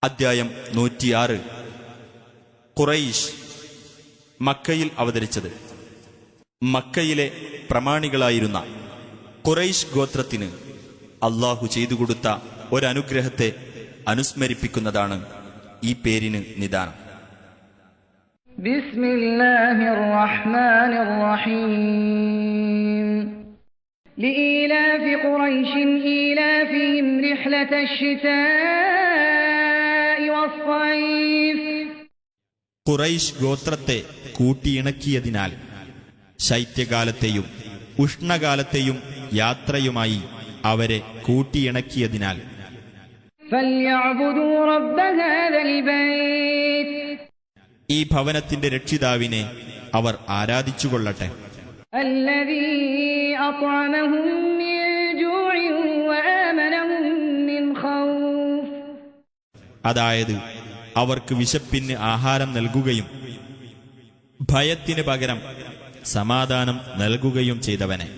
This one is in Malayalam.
അദ്ധ്യായം 106. ഖുറൈശ് മക്കയിൽ അവതരിച്ചത്. മക്കയിലെ പ്രമാണികളായിരുന്ന ഖുറൈശ് ഗോത്രത്തിന് അല്ലാഹു ചെയ്തുകൊടുത്ത ഒരനുഗ്രഹത്തെ അനുസ്മരിപ്പിക്കുന്നതാണ് ഈ പേരിന് നിദാനം. ബിസ്മില്ലാഹിർ റഹ്മാനിർ റഹീം. ലഇലാഫി ഖുറൈശിൻ ഇലാഫിഹിം റിഹ്ലതശ് ശിതാഇ വസ്സൈഫ്. ഖുറൈശ് ഗോത്രത്തെ കൂട്ടിയിണക്കിയതിനാൽ ശൈത്യകാലത്തെയും ഉഷ്ണകാലത്തെയും യാത്രയുമായി അവരെ കൂട്ടിയിണക്കിയതിനാൽ ഫൽയഅ്ബുദൂ റബ്ബ ഹാദൽ ബൈത്ത്. ഈ ഭവനത്തിന്റെ രക്ഷിതാവിനെ അവർ ആരാധിച്ചുകൊള്ളട്ടെ. അല്ലദീ അത്അമഹും മിൻ ജൂഇൻ വആമനഹും മിൻ ഖൗഫ്. അതായത് അവർക്ക് വിശപ്പിന് ആഹാരം നൽകുകയും ഭയത്തിന് പകരം സമാധാനം നൽകുകയും ചെയ്തവനെ.